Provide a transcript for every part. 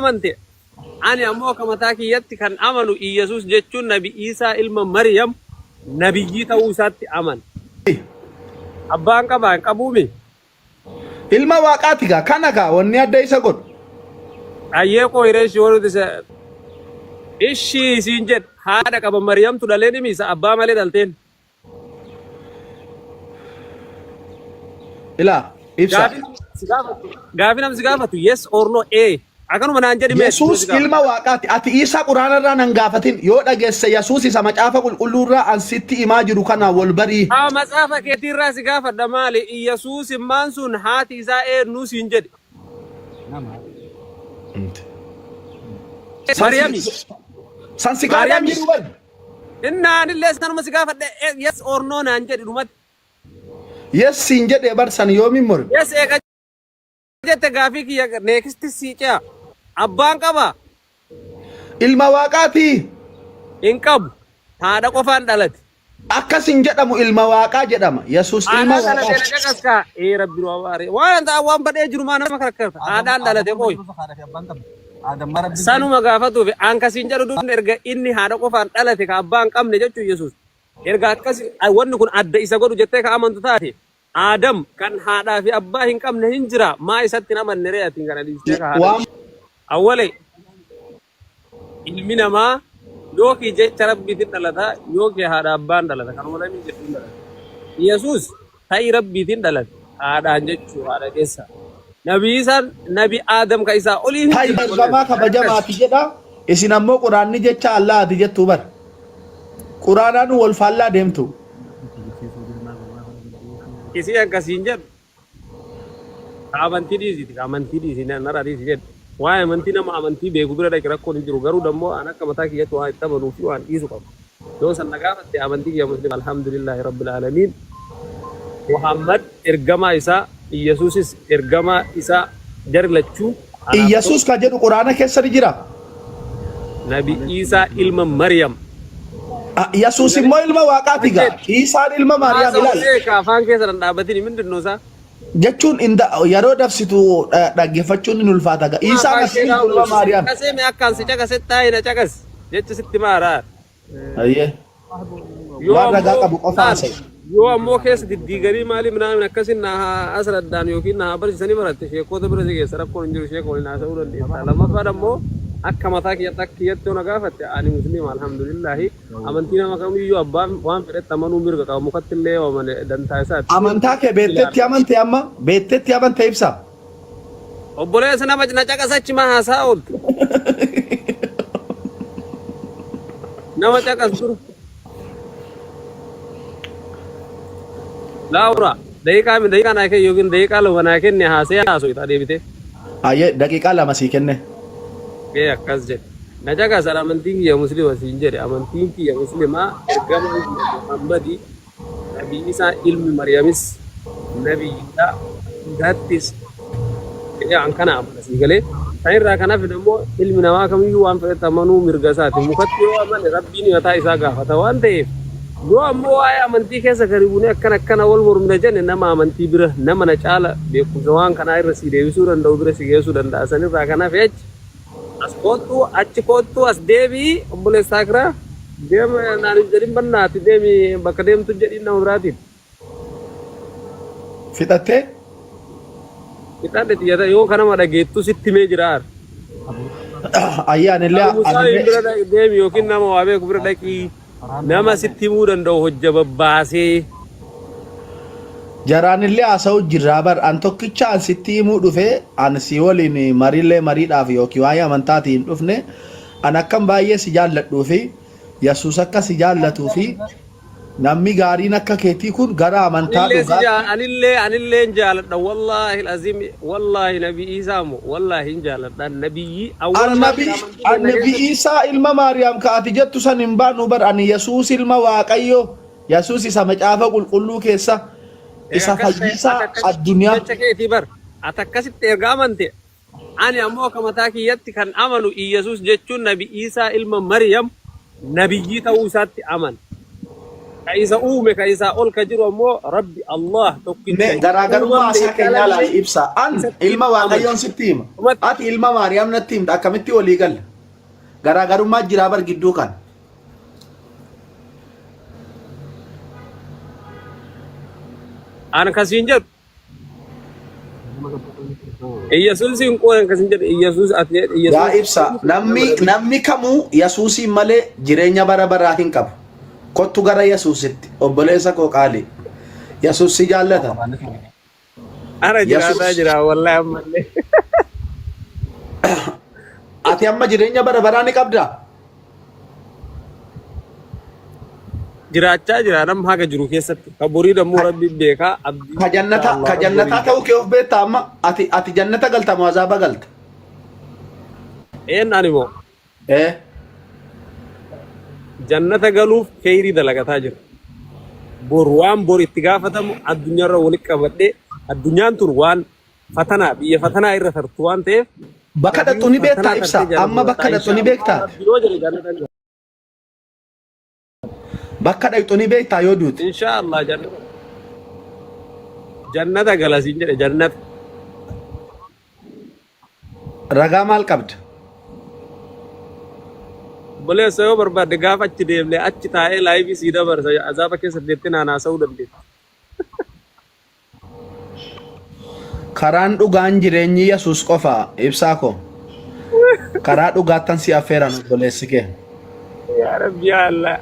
amante ani ammoo akka mataa kiyyatti kan amanu Iyesuus jechuun Nabi Isaa ilma Maryam nabiyyii ta'uu isaatti aman. Abbaan qabaan qabuumi. Ilma waaqaati gaa kana gaa wanni adda isa godhu. Ayyee koo hireeshi warri isa ishii isiin jedhe haadha qaba Maryamtu dhalee dhimi isa abbaa malee dhalteen. Ilaa ibsa. Gaafi namsi gaafatu yes or no akkanuma naan jedhime. Yesuus ilma waaqaati. Ati Isaa quraanarraa nan gaafatin yoo dhageesse Yesuus isa macaafa qulqulluurraa an sitti himaa jiru kana wal barii. Haa macaafa keetiirraa si gaafadha maali Yesuus immaan sun haati isaa eenyu siin jedhe. Maryami. Sansi gaadhaan jiru wal. Innaan illee sanuma si gaafadhe yes or no naan jedhi dhumatti. Yes siin jedhee barsan yoomin mormi. Yes eega jette gaafii kiyya neekisti sii ce'a. Abbaan qaba. Ilma waaqaati. Hin qabu. Haadha qofaan dhalate. Akkasin jedhamu ilma waaqaa jedhama. Yesuus ilma waaqaati. Rabbi waan ta'an waan badhee jiru maa nama karkarta. Haadhaan dhalate qooyi. Sanuma gaafatuuf akkasiin jedhu duubni erga inni haadha qofaan dhalate ka abbaan qabne jechuun Yesuus. Erga akkasi wanni kun adda isa godhu jettee ka amantu taate. Adam kan haadhaa fi abbaa hin qabne hin jira. Maa isatti namanne re'atiin kana dhiistee ka haadha. Awwalee ilmi namaa yookiin jecha rabbiitiin dhalata yookiin haadha abbaan dhalata kanuma lamii jechuun dhalata. Yesuus ta'ii rabbiitiin dhalate haadhaan jechuu haadha keessa. Nabi Isaan Nabi Adam ka isaa olii hin jiru. Ta'ii kabajamaati jedha. Isin ammoo quraanni jecha Allaahati jettuu bara. Quraanaan wal faallaa deemtu. Isii akkasiin jedhu amantii dhiisiti amantii dhiisii narraa dhiisi jedhu waa'ee amantii nama amantii beeku bira dhaqe rakkoon hin jiru garuu dammoo an akka mataa kiyyatti waan itti amanuu fi waan dhiisu qabu yoo san na gaafatte amantii kiyya muslim alhamdulillahi rabbil aalamiin Muhammad ergamaa isaa Iyesuusis ergamaa isaa jari lachuu Iyesuus ka jedhu quraana keessa ni jira. Nabi Isaa ilma Maryam. Yesuus immoo ilma waaqaati gaa. Isaan ilma Maariyaam ilaali. Afaan keessa nan dhaabbatini mindinoo isaa. Jechuun yeroo dabsitu dhaggeeffachuun ni ulfaata gaa. Isaan ilma Maariyaam. Kaseeme akkaan si caqasetti taa'ina caqas jecha sitti maaraa. Ayyee. Waan ragaa qabu qofaan se'e. Yoo ammoo keessa diddiiganii maali minaamin akkasin na asraddaan yookiin na barsiisanii baratte sheekota bira si keessa rakkoon hin jiru sheekoo waliin haasa'uu dandeessa. Lammaffaan ammoo akka mataa kiyyatti akka kiyyatti na gaafatte ani musliima alhamdulillahi amantii nama kamiyyuu abbaan waan fedhetti amanuu mirga qaba mukatti illee waamane dantaa isaati. Amantaa kee beettetti amante amma beettetti amante ibsa. Obboleessa nama na caqasachi maa haasaa ooltu. Nama caqas dura. Laura daqiiqaa naa kee yookiin daqiiqaa lama naa kenne haasee haasoo itti adeemite. Ayyee daqiiqaa lama sii kenne. Akkas jedhe na caqasa amantiin kiyya musliima siin jedhe amantiin kiyya musliimaa ergama Muhammadi Nabi Isaa ilmi Maryamis nabiyyiidha gattis an kana amana sii galee kan irraa kanaaf immoo ilmi namaa kamiyyuu waan fedhetti amanuu mirga isaati mukatti yoo amane rabbiin mataa isaa gaafata waan ta'eef yoo ammoo waa'ee amantii keessa garibuunee akkana wal mormina jenne nama amantii bira nama na caala beekumsa waan kanaa irra si deebisuu danda'u bira si geessuu danda'a sanirraa kanaaf jecha. As kootu achi kootu as deebii obboleessaa kiraa deema naan jedhin bannaati deemi bakka deemtu jedhin nama biraatiin. Fixattee? Fixadhe xiyyata yoo kanama dhageettu sitti mee jiraar. Ayyaanillee deemi yookiin nama waa beeku bira dhaqii nama sitti himuu danda'u hojja babbaasee. Jaraanillee haasa'u jirraa bar an tokkicha an sitti himuu dhufe an si waliin mariillee mariidhaaf yookiin waa'ee amantaatiin dhufne an akkan baay'ee si jaalladhuu fi Yesuus akka si jaallatuu fi namni gaariin akka keetii kun gara amantaa dhugaa. Anillee hin jaalladha wallaahi aziim wallaahi Nabi Isaa moo wallaahi hin jaalladha nabiyyi Nabi Isaa ilma Maariyaam kaati jettu san hin baanu bar ani Yesuus ilma Waaqayyoo Yesuus isa macaafa qulqulluu keessa. Isa fayyisaa addunyaa. Jecha keetii bar ati akkasitti erga amante ani ammoo akka mataa kiyyatti kan amanu Iyesuus jechuun Nabi Isaa ilma Maryam nabiyyii ta'uu isaatti aman. Kaisa uume kaisa ol ka jiru ammoo Rabbi Allah tokkicha. Garaagarummaa isaa keenyaa laal ibsa. An ilma Waaqayyoon sitti hima. Ati ilma Maariyaam natti himta akkamitti walii galla? Garaagarummaa jiraa bar gidduu kan. Ana kasiin jedhu. Yesuus hin qoon kasiin jedhu Yesuus ati Yesuus. Yaa ibsa namni kamuu Yesuusiin malee jireenya bara baraa hin qabu. Kottu gara Yesuusitti obboleessa koo qaali. Yesuus si jaallata. Ana jiraataa jira wallahi ammallee. Ati amma jireenya bara baraa ni qabda. Jiraachaa jira nam haga jiru keessatti. Kaburii dammoo Rabbi beekaa abdii. Ka jannata ta'uu kee of beektaa amma ati jannata galta moo azaaba galta? Ani moo jannata galuuf kheyrii dalagataa jira. Bor waan bor itti gaafatamu addunyaarra walitti qabadhee addunyaan tun waan fatanaa biyya fatanaa irra tartu waan ta'eef bakka dhattu ni beektaa ibsa amma bakka dhattu ni beektaa bakka dhattu ni beektaa yoo duuti inshallah jannata galasiin jedhe jannata ragaa maal qabda bolee soo barbaade gaafa achi deemlee achi taa'ee laayivii sii dabarsa azaaba keessa deettee naanaasa'uu dandeessa. Karaan dhugaan jireenyi Yesuus qofa ibsaa koo karaa dhugaattan si affeeran obboleessi kee. Yaa Rabbi yaa Allah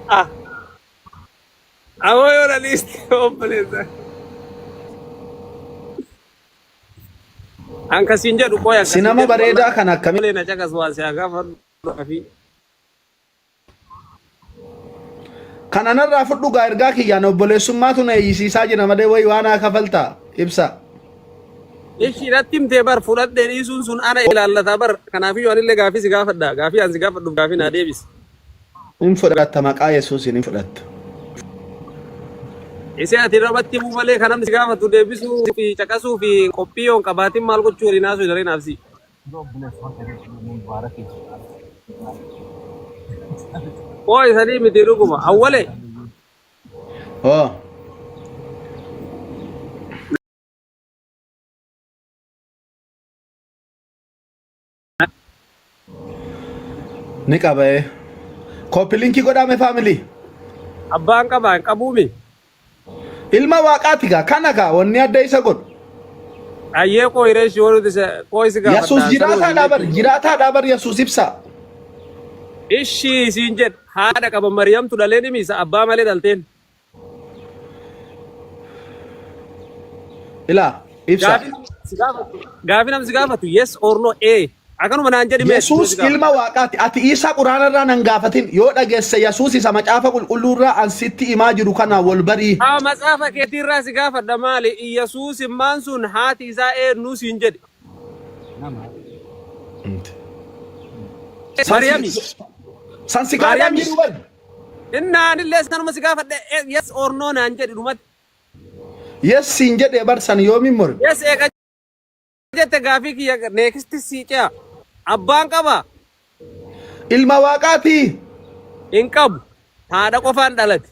awoo yoo dhaliiste obboleessa. An kasiin jedhu qoya. Si nama bareedaa kan akkamii. Na caqas waa si gaafa fi. Kan anarraa fudhu gaa ergaa kiyyaan obboleessummaatu na eeyyisiisaa jira malee wayi waan haa kafaltaa ibsa. Ishi irratti himtee bar fudhadhee dhiisuun sun ana ilaallata bar kanaafiyyuu anillee gaafii si gaafadha gaafii an si gaafadhu gaafii naa deebis. Hin fudhatta maqaa Yesuusiin hin fudhatta. Isi ati irratti himuu malee kan namni si gaafatu deebisuu fi caqasuu fi qophii yoon qabaatiin maal gochuu waliin haasuu daree naafsi. Oi sadi miti dhuguma awwale. Oh. Ni qabae. Kopi linki godhame family. Abbaan qabaa qabuumi. Ilma waaqaati gaa kana gaa wanni adda isa godhu. Ayyee koo hireeshi waluuti koo isi gaafadha. Yesuus jiraataa bar Yesuus ibsa. Ishi siin jedh haadha qaba Mariyamtu dhalee dhimisa abbaa malee dhalteen. Ilaa ibsa. Gaafi namni si gaafatu yes or no akkanuma naan jedhi Yesuus ilma waaqaati ati isa quraanarraa nan gaafatin yoo dhageesse Yesuus isa macaafa qulqulluurraa an sitti himaa jiru kana wal barii. Haa macaafa keetiirraa si gaafadha maali Yesuus immaan sun haati isaa eenyu siin jedhi. Mariyami. Sansi gaafadha jiru wal. Innaan illee sanuma si gaafadha yes or no naan jedhi dhumatti. Yes siin jedhee barsan yoomin mormi. Yes eega jette gaafii kiyya neekisti sii ce'a. Abbaan qaba. Ilma waaqaati. Hin qabu. Haadha qofaan dhalate.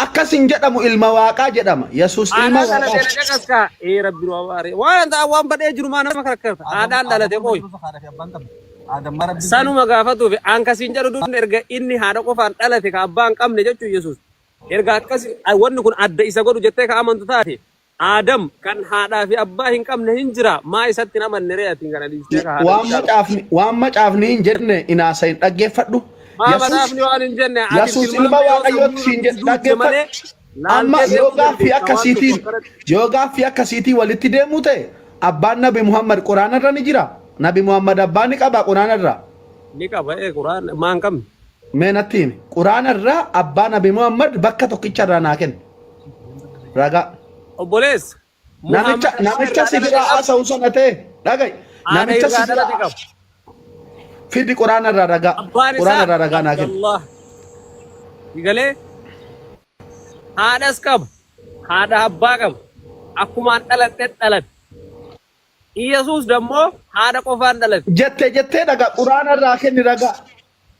Akkasin jedhamu ilma waaqaa jedhama. Yesuus ilma waaqaati. Rabbi waare. Waan ta'an waan badhee jiru maa nama kakkarta. Haadhaan dhalate qooyi. Sanuma gaafatuuf an kasiin jedhu duun erga inni haadha qofaan dhalate ka abbaan qabne jechuun Yesuus. Erga akkasi wanni kun adda isa godhu jettee ka amantu taate. Adam kan haadhaa fi abbaa hin qabne hin jira maa isatti namanne reeyatiin kana dhiistee ka haadha. Waan macaafni hin jenne inaasa hin dhaggeeffadhu. Maa macaafni waan hin jenne Yesuus ilma waaqayyooti hin jenne dhaggeeffadhu. Amma yoo gaaffii akkasiitii walitti deemuu ta'e abbaan Nabi Muhammad quraanarra ni jira. Nabi Muhammad abbaa ni qaba quraanarra. Ni qaba quraan maa hin qabne. Mee natti himi quraanarra abbaa Nabi Muhammad bakka tokkicharraa naa kenna. Ragaa. Obboleessa. Namicha sibiraa haasa'u sana ta'e dhaga'i. Namicha sibiraa fidi quraanarraa ragaa. Quraanarraa ragaa naa kenna. Galee haadhas qaba. Haadha abbaa qaba. Akkumaan dhaladhe dhalate. Yesuus dammoo haadha qofaan dhalate. Jettee dhagaa quraanarraa kenni ragaa.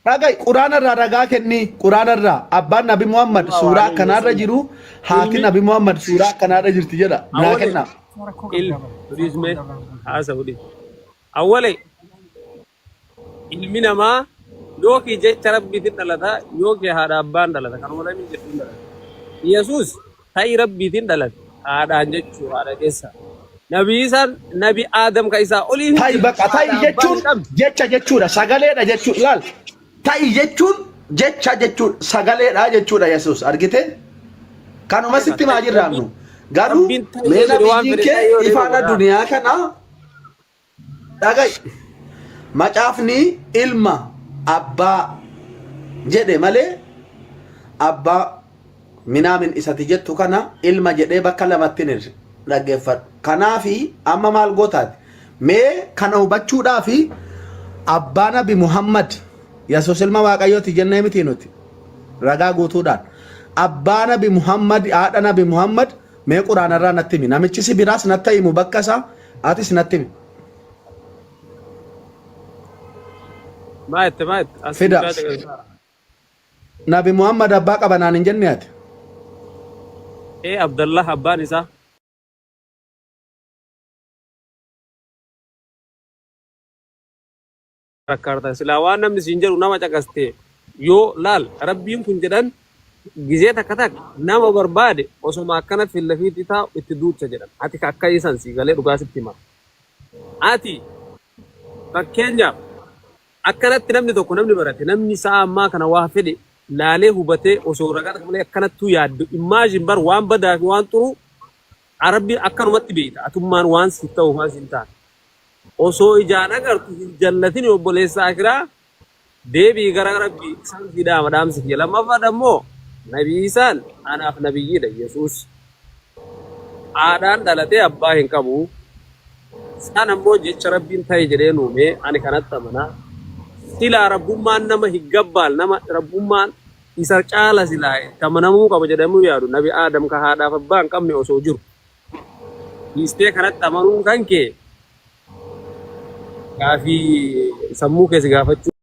Ragai Quraana irraa ragaa kenni. Quraana irraa abbaan Nabi Muhammad suuraa akkanarra jiru, haati Nabi Muhammad suuraa akkanarra jirti jedha. Naa kenna. turisme haasa udi awwale ilmi namaa yooki jecha rabbiitiin dhalata yooki haadha abbaan dhalata kanuma lamii jedhuun dhalata. Yesuus ta'ii rabbiitiin dhalate haadhaan jechuu haadha keessa. Nabi Isaan Nabi Aadam ka isaa olii Ta'i baqa ta'i jechuun jecha jechuudha sagaleedha jechuudha ilaal. Ta'i jechuun jecha jechuudha sagaleedha jechuudha Yesuus argite kanuma sitti maa jirraamnu garuu meena biyyi kee ifaana duniyaa kana dhagai macaafni ilma abbaa jedhe malee abbaa minaamin isati jettu kana ilma jedhee bakka lamatti nirre dhaggeeffadhu. Kanaafi amma maal gootaati mee kana hubachuudhaafi abbaa Nabi Muhammad Yesuus ilma Waaqayyooti jennee miti nuti ragaa guutuudhaan abbaa Nabi Muhammad haadha Nabi Muhammad mee Quraana irraa natti himi namichi si biraas natti himu bakka isaa atis natti himi. maayet Fida Nabi Muhammad abbaa qabanaan hin jenne ati Abdallah abbaan isaa rakkaarta silaa waan namni siin jedhu nama caqaste yoo laal rabbiin kun jedhan gizee takka takka nama barbaade osoma akkana fillafiitti taa'u itti duucha jedhan ati akka isan si galee dhugaa sitti hima ati fakkeenyaaf akkanatti namni tokko namni barate namni isaa ammaa kana waa fedhe laalee hubatee osoo ragaa malee akkanattuu yaaddu imaajin bar waan badaa fi waan xuru arabbi akkanumatti beekta atummaan waan si ta'u waan sin taane osoo ijaan agartu jannatin obboleessa akiraa deebii gara rabbii isaan fidaa madaamsi kiyya lammaffaa ammoo Nabi Isaan anaaf nabiyyiidha Yesuus aadhaan dhalatee abbaa hin qabu isaan ammoo jecha rabbiin ta'e jedhee nuume ani kanatti amanaa silaa rabbummaan nama higgabbaal nama rabbummaan isa caala silaa amanamuu qaba jedhamuu yaadu Nabi Aadam ka haadhaaf abbaa hin qabne osoo jiru dhiistee kanatti amanuun kan kee gaafii sammuu keessa gaafachuu